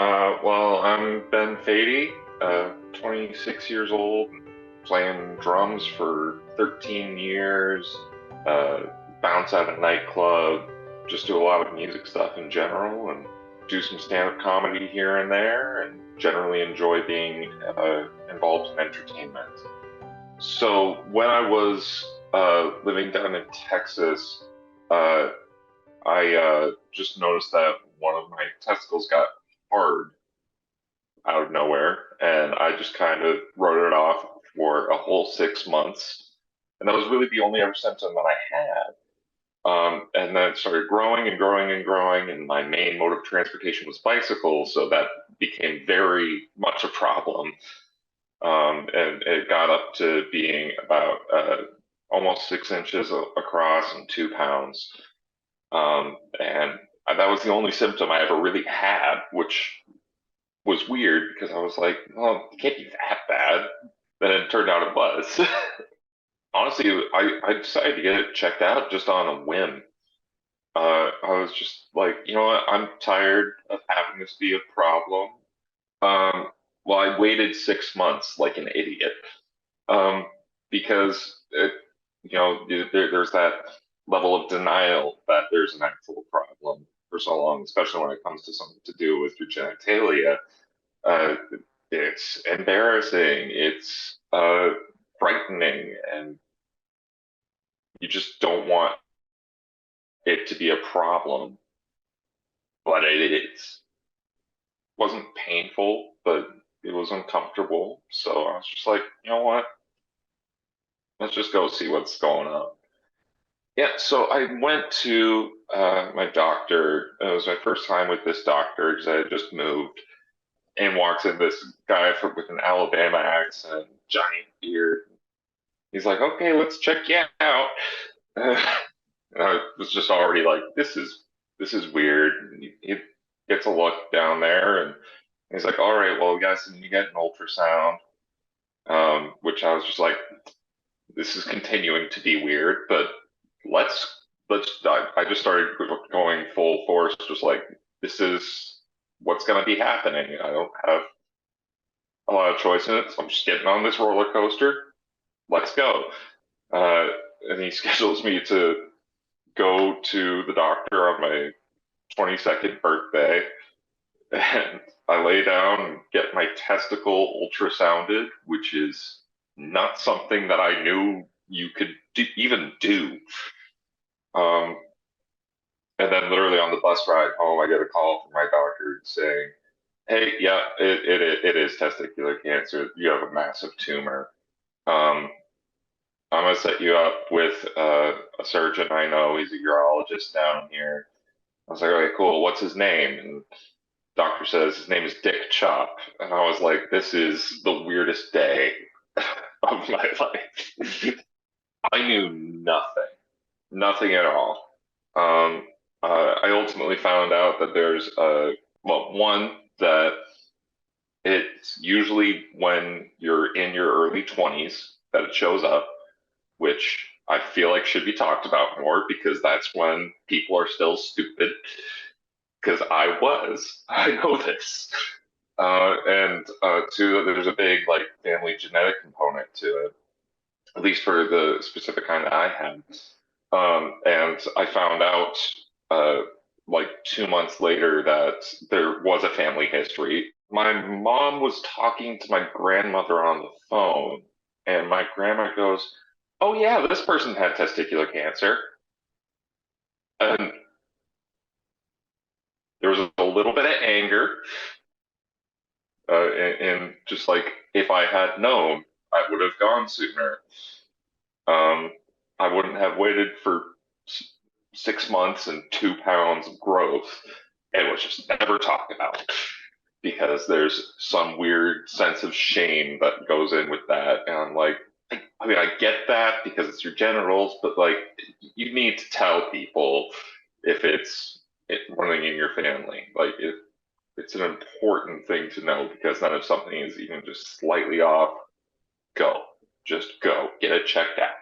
Well, I'm Ben Fady, 26 years old, playing drums for 13 years, uh, bounce at a nightclub, just do a lot of music stuff in general, and do some stand-up comedy here and there, and generally enjoy being involved in entertainment. So when I was living down in Texas, uh, I just noticed that one of my testicles got hard out of nowhere, and I just kind of wrote it off for a whole 6 months. And that was really the only other symptom that I had. And then it started growing and growing and growing, and my main mode of transportation was bicycles, so that became very much a problem. And it got up to being about almost 6 inches across and 2 pounds. And that was the only symptom I ever really had, which was weird because I was like, well, it can't be that bad. Then it turned out it was. Honestly, I decided to get it checked out just on a whim. I was just like, you know what? I'm tired of having this be a problem. Um, well, I waited 6 months like an idiot, um, because there's that level of denial that there's an actual problem for so long, especially when it comes to something to do with your genitalia. uh, it's embarrassing, it's frightening, and you just don't want it to be a problem, but it is. Wasn't painful, but it was uncomfortable. So I was just like, you know what? Let's just go see what's going on. Yeah, so I went to my doctor. It was my first time with this doctor because I had just moved. And walks in this guy with an Alabama accent, giant beard. He's like, okay, let's check you out. And I was just already like, this is weird. And he gets a look down there, and he's like, all right, well, guys, you get an ultrasound. Which I was just like, this is continuing to be weird, but let's. I just started going full force, just like this is what's going to be happening. I don't have a lot of choice in it, so I'm just getting on this roller coaster. Let's go. Uh, and he schedules me to go to the doctor on my 22nd birthday, and I lay down and get my testicle ultrasounded, which is not something that I knew you could even do. Um, and then literally on the bus ride home, I get a call from my doctor saying, "Hey, yeah, it is testicular cancer. You have a massive tumor. Um, I'm gonna set you up with a surgeon I know. He's a urologist down here." I was like, okay, cool. What's his name? And doctor says his name is Dick Chop. And I was like, this is the weirdest day of my life. I knew nothing, nothing at all. Um, I ultimately found out that there's well, one, that it's usually when you're in your early 20s that it shows up, which I feel like should be talked about more because that's when people are still stupid. Because I was, I know this. And two, there's a big like family genetic component to it, at least for the specific kind that I had. And I found out uh, like 2 months later that there was a family history. My mom was talking to my grandmother on the phone, and my grandma goes, "Oh yeah, this person had testicular cancer." And there was a little bit of anger, and just like if I had known, I would have gone sooner. Um, I wouldn't have waited for 6 months and 2 pounds of growth. It was just never talked about because there's some weird sense of shame that goes in with that. And I'm like, I mean, I get that because it's your genitals, but like, you need to tell people if running in your family. Like, it's an important thing to know because then if something is even just slightly off, go. Just go. Get it checked out.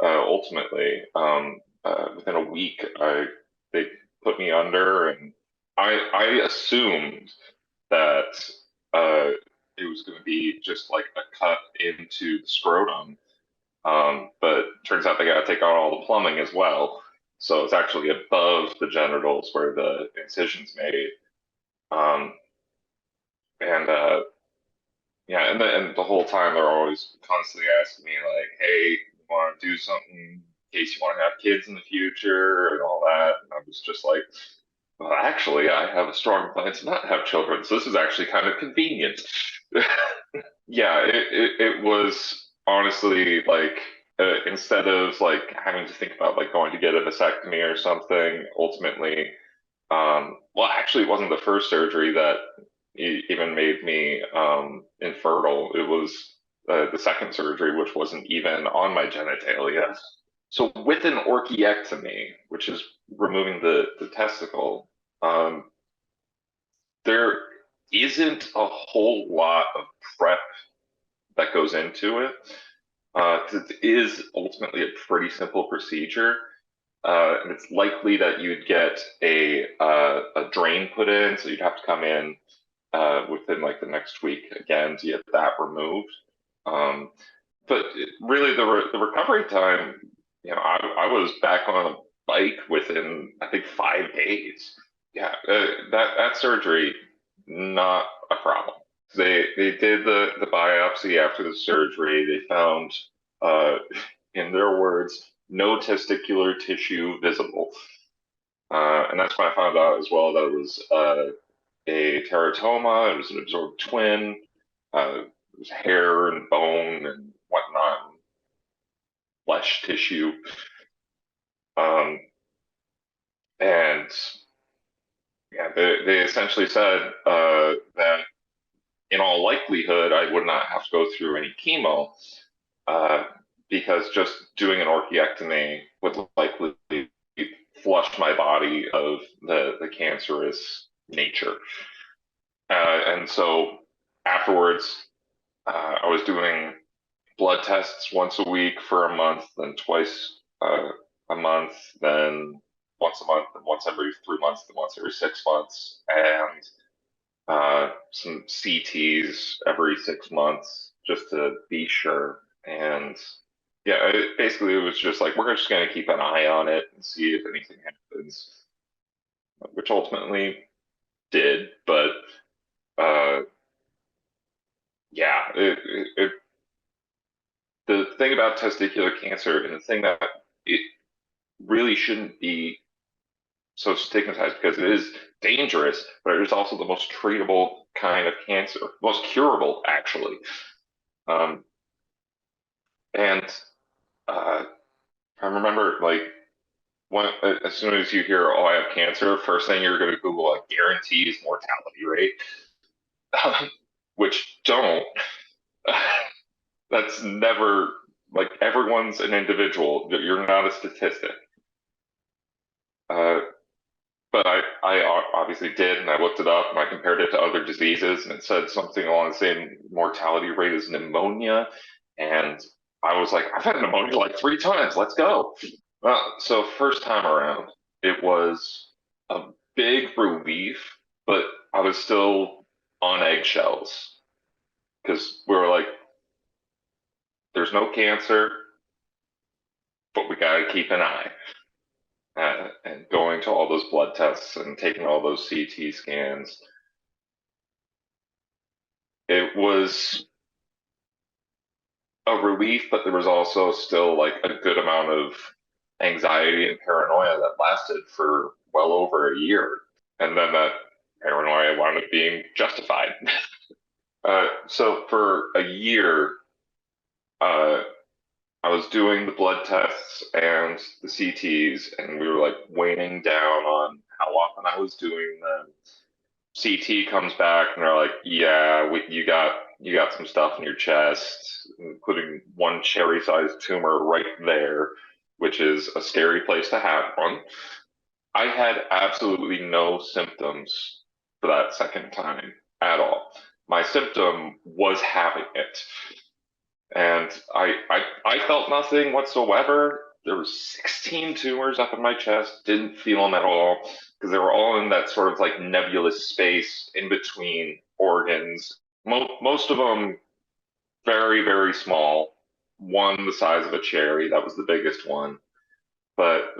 Ultimately, within a week, they put me under, and I assumed that uh, it was going to be just like a cut into the scrotum. But turns out they got to take out all the plumbing as well. So it's actually above the genitals where the incision's made. Um, and yeah, and the whole time they're always constantly asking me like, "Hey, you want to do something in case you want to have kids in the future and all that?" And I was just like, "Well, actually, I have a strong plan to not have children, so this is actually kind of convenient." Yeah, it was honestly like instead of like having to think about like going to get a vasectomy or something, ultimately, well, actually, it wasn't the first surgery that even made me infertile. It was the second surgery, which wasn't even on my genitalia. So with an orchiectomy, which is removing the testicle, um, there isn't a whole lot of prep that goes into it. 'Cause it is ultimately a pretty simple procedure. And it's likely that you'd get a drain put in, so you'd have to come in within like the next week again to get that removed. Um, but really, the recovery time, I was back on a bike within I think 5 days. Yeah, that surgery not a problem. They did the biopsy after the surgery. They found, uh, in their words, no testicular tissue visible. And that's when I found out as well that it was a teratoma. It was an absorbed twin. It was hair and bone and whatnot, flesh tissue. Um, and yeah, they essentially said that in all likelihood, I would not have to go through any chemo uh, because just doing an orchiectomy would likely flush my body of the cancerous nature. And so afterwards, I was doing blood tests once a week for a month, then twice a month, then once a month, then once every 3 months, then once every 6 months, and some CTs every 6 months just to be sure. And yeah, basically it was just like, we're just going to keep an eye on it and see if anything happens, which ultimately did. But uh, yeah, the thing about testicular cancer and the thing that it really shouldn't be so stigmatized because it is dangerous, but it is also the most treatable kind of cancer, most curable, actually. Um, and uh, I remember, like, as soon as you hear, "Oh, I have cancer," first thing you're going to Google, like, guarantees mortality rate, which don't. That's never, like, everyone's an individual. You're not a statistic. Uh, but I obviously did, and I looked it up, and I compared it to other diseases, and it said something along the same mortality rate as pneumonia. And I was like, I've had pneumonia like 3 times. Let's go. So first time around, it was a big relief, but I was still on eggshells because we were like, there's no cancer, but we got to keep an eye. And going to all those blood tests and taking all those CT scans, it was a relief, but there was also still like a good amount of anxiety and paranoia that lasted for well over a year. And then that paranoia wound up being justified. So for a year, uh, I was doing the blood tests and the CTs, and we were like weighing down on how often I was doing them. CT comes back, and they're like, "Yeah, you got some stuff in your chest, including one cherry-sized tumor right there, which is a scary place to have one." I had absolutely no symptoms for that second time at all. My symptom was having it. And I felt nothing whatsoever. there were 16 tumors up in my chest. Didn't feel them at all because they were all in that sort of like nebulous space in between organs. Most of them very, very small. One the size of a cherry. That was the biggest one. But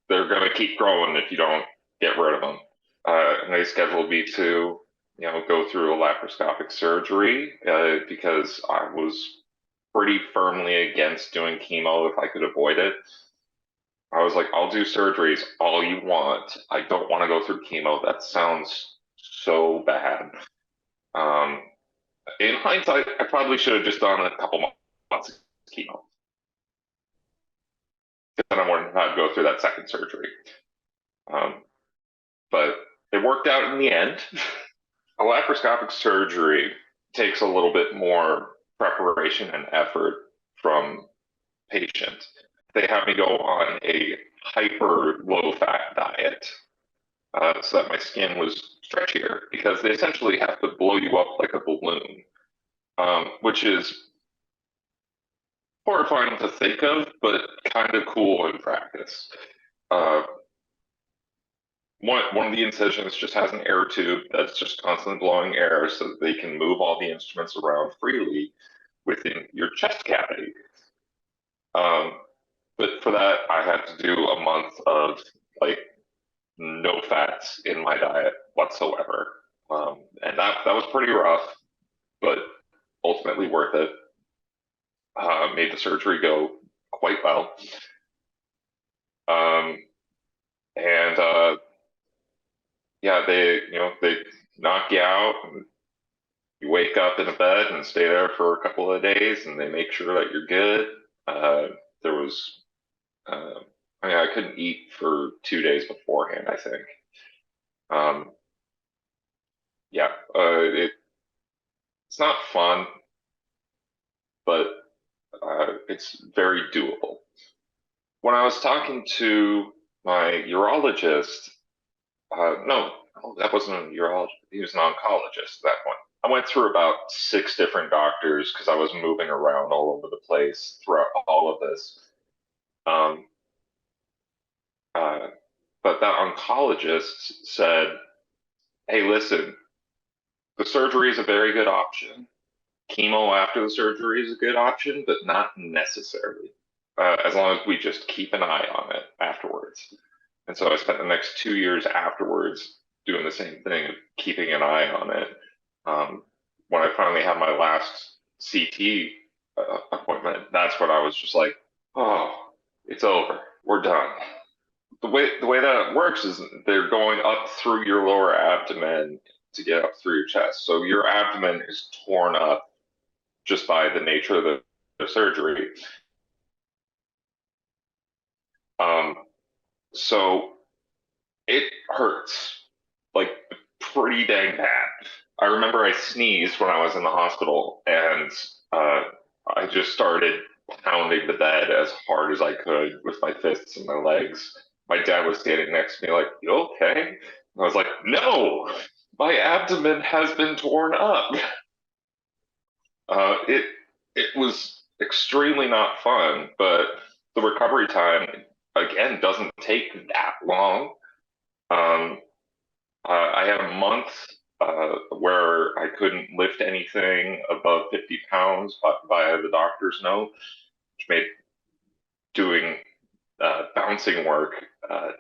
they're going to keep growing if you don't get rid of them. And they scheduled me to, go through a laparoscopic surgery because I was pretty firmly against doing chemo if I could avoid it. I was like, I'll do surgeries all you want. I don't want to go through chemo. That sounds so bad. Um, in hindsight, I probably should have just done a couple months of chemo. Because then I wouldn't have to go through that second surgery. But it worked out in the end. A laparoscopic surgery takes a little bit more preparation and effort from patient. They have me go on a hyper low fat diet so that my skin was stretchier because they essentially have to blow you up like a balloon, which is horrifying to think of, but kind of cool in practice. One of the incisions just has an air tube that's just constantly blowing air so that they can move all the instruments around freely within your chest cavity. But for that, I had to do a month of like no fats in my diet whatsoever. And that was pretty rough, but ultimately worth it. Made the surgery go quite well. And yeah, they knock you out and you wake up in a bed and stay there for a couple of days and they make sure that you're good. There was, I couldn't eat for 2 days beforehand, I think. Yeah, it's not fun, but it's very doable. When I was talking to my urologist, no, that wasn't a urologist. He was an oncologist at that point. I went through about 6 different doctors because I was moving around all over the place throughout all of this. But that oncologist said, hey, listen, the surgery is a very good option. Chemo after the surgery is a good option, but not necessarily, as long as we just keep an eye on it afterwards. And so I spent the next 2 years afterwards doing the same thing, keeping an eye on it. When I finally had my last CT appointment, that's when I was just like, oh, it's over. We're done. The way that it works is they're going up through your lower abdomen to get up through your chest. So your abdomen is torn up just by the nature of the surgery. So it hurts like pretty dang bad. I remember I sneezed when I was in the hospital and I just started pounding the bed as hard as I could with my fists and my legs. My dad was standing next to me like, you okay? And I was like, no, my abdomen has been torn up. It was extremely not fun, but the recovery time again doesn't take that long. I had a month where I couldn't lift anything above 50 pounds by the doctor's note, which made doing bouncing work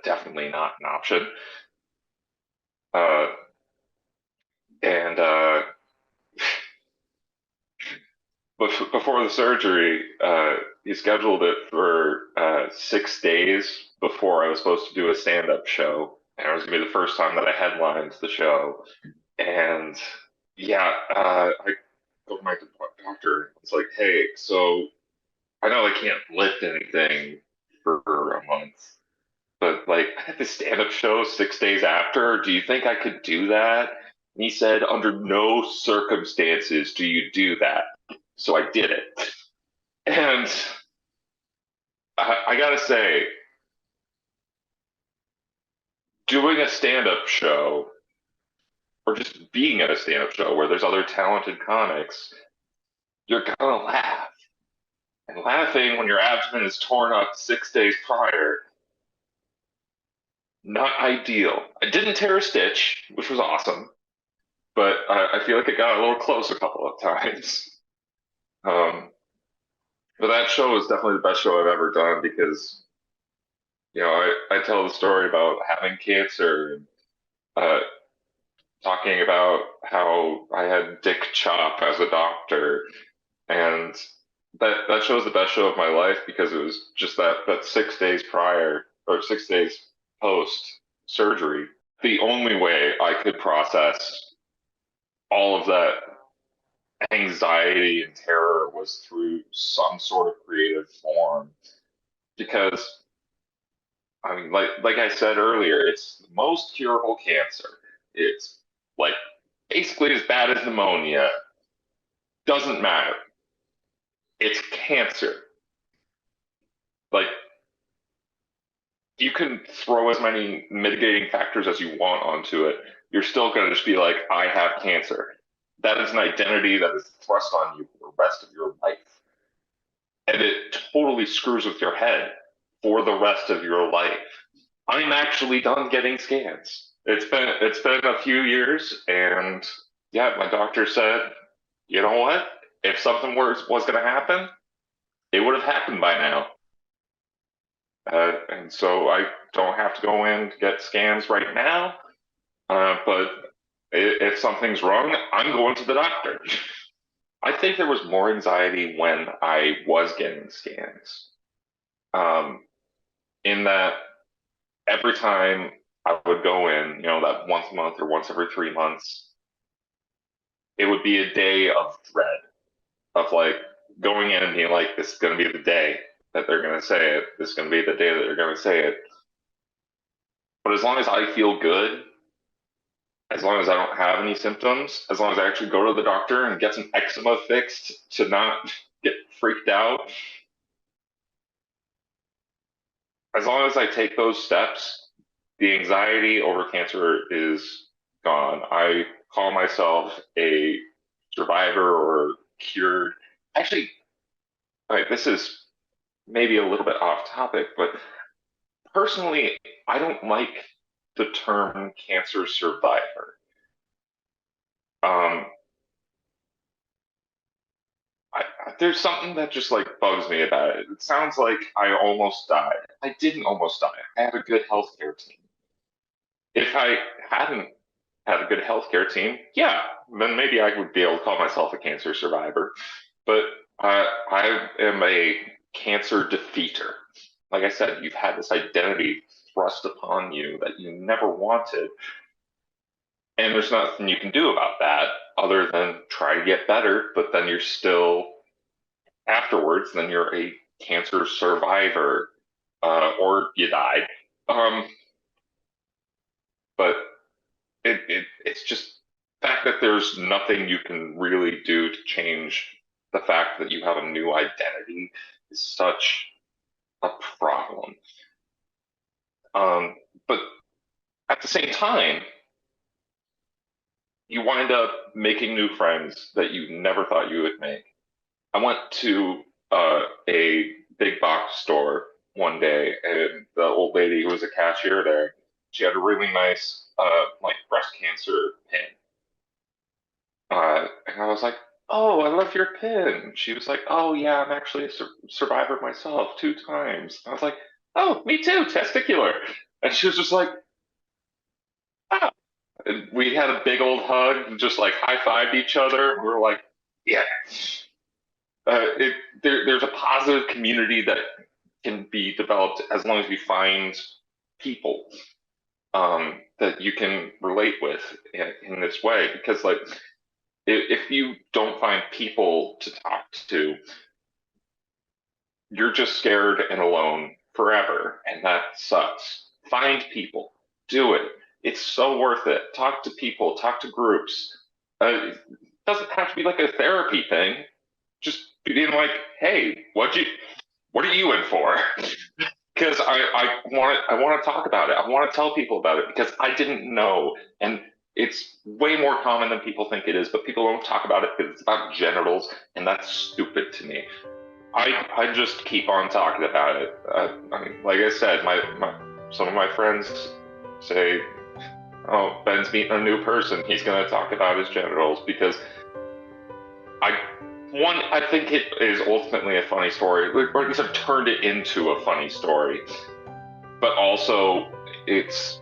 definitely not an option. And before the surgery, he scheduled it for 6 days before I was supposed to do a stand-up show. And it was going to be the first time that I headlined the show. And yeah, I go to my doctor. It's like, hey, so I know I can't lift anything for a month, but like I had this stand-up show 6 days after. Do you think I could do that? And he said, under no circumstances do you do that. So I did it. And I gotta say, doing a stand-up show or just being at a stand-up show where there's other talented comics, you're gonna laugh. and laughing when your abdomen is torn up 6 days prior. Not ideal. I didn't tear a stitch, which was awesome, but I feel like it got a little close a couple of times. But that show is definitely the best show I've ever done because, I tell the story about having cancer and uh, talking about how I had Dick Chop as a doctor, and that show is the best show of my life because it was just that 6 days prior or 6 days post surgery. The only way I could process all of that anxiety and terror was through some sort of creative form because I mean, like I said earlier, it's the most curable cancer. It's like basically as bad as pneumonia. Doesn't matter. It's cancer. Like you can throw as many mitigating factors as you want onto it. You're still going to just be like, I have cancer. That is an identity that is thrust on you for the rest of your life. And it totally screws with your head for the rest of your life. I'm actually done getting scans. It's been a few years, and yeah, my doctor said, you know what? If something was going to happen, it would have happened by now. And so I don't have to go in to get scans right now. But if something's wrong, I'm going to the doctor. I think there was more anxiety when I was getting scans. In that every time I would go in, that once a month or once every 3 months, it would be a day of dread of like going in and being like, this is going to be the day that they're going to say it. This is going to be the day that they're going to say it. But as long as I feel good, as long as I don't have any symptoms, as long as I actually go to the doctor and get some eczema fixed to not get freaked out, as long as I take those steps, the anxiety over cancer is gone. I call myself a survivor or cured. Actually, all right, this is maybe a little bit off topic, but personally, I don't like the term cancer survivor. Um, there's something that just like bugs me about it. It sounds like I almost died. I didn't almost die. I had a good healthcare team. If I hadn't had a good healthcare team, yeah, then maybe I would be able to call myself a cancer survivor. But I am a cancer defeater. Like I said, you've had this identity thrust upon you that you never wanted. And there's nothing you can do about that other than try to get better, but then you're still afterwards, then you're a cancer survivor, or you died. Um, but it's just the fact that there's nothing you can really do to change the fact that you have a new identity is such a problem. But at the same time, you wind up making new friends that you never thought you would make. I went to a big box store one day, and the old lady who was a cashier there, she had a really nice like breast cancer pin. And I was like, "Oh, I love your pin." She was like, "Oh yeah, I'm actually a survivor myself 2 times." I was like, "Oh, me too, testicular." And she was just like, "Ah." And we had a big old hug and just like high fived each other. We were like, "Yeah." There's a positive community that can be developed as long as you find people that you can relate with in this way. Because like, if you don't find people to talk to, you're just scared and alone forever, and that sucks. Find people, do it. It's so worth it. Talk to people, talk to groups. It doesn't have to be like a therapy thing. Just being like, hey, what are you in for? Because I want to talk about it. I want to tell people about it because I didn't know, and it's way more common than people think it is. But people don't talk about it because it's about genitals, and that's stupid to me. I just keep on talking about it. I mean, like I said, some of my friends say, "Oh, Ben's meeting a new person. He's going to talk about his genitals," because I think it is ultimately a funny story, or at least I've turned it into a funny story. But also, it's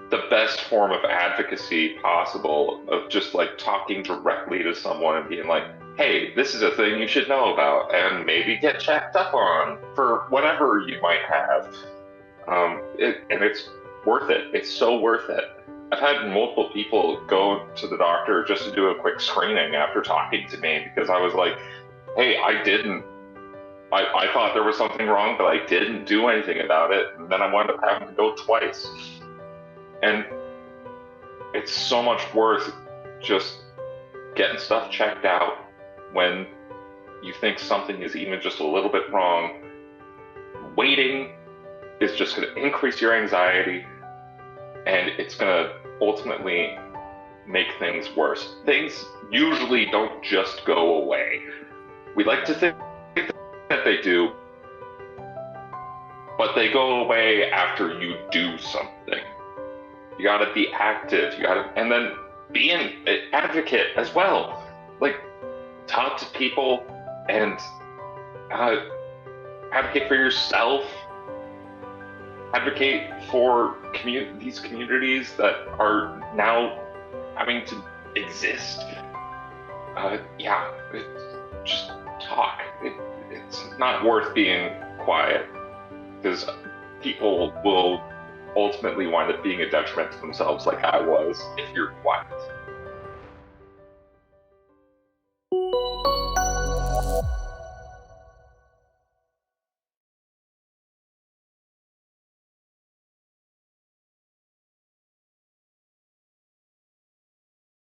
the best form of advocacy possible, of just like talking directly to someone and being like, hey, this is a thing you should know about and maybe get checked up on for whatever you might have. And it's worth it. It's so worth it. I've had multiple people go to the doctor just to do a quick screening after talking to me, because I was like, hey, I thought there was something wrong, but I didn't do anything about it. And then I wound up having to go twice. And it's so much worth just getting stuff checked out when you think something is even just a little bit wrong. Waiting is just going to increase your anxiety, and it's going to ultimately make things worse. Things usually don't just go away. We like to think that they do, but they go away after you do something. You gotta be active, and then be an advocate as well. Like, talk to people and advocate for yourself. Advocate for these communities that are now having to exist. Just talk. It's not worth being quiet, because people will ultimately wind up being a detriment to themselves, like I was, if you're quiet.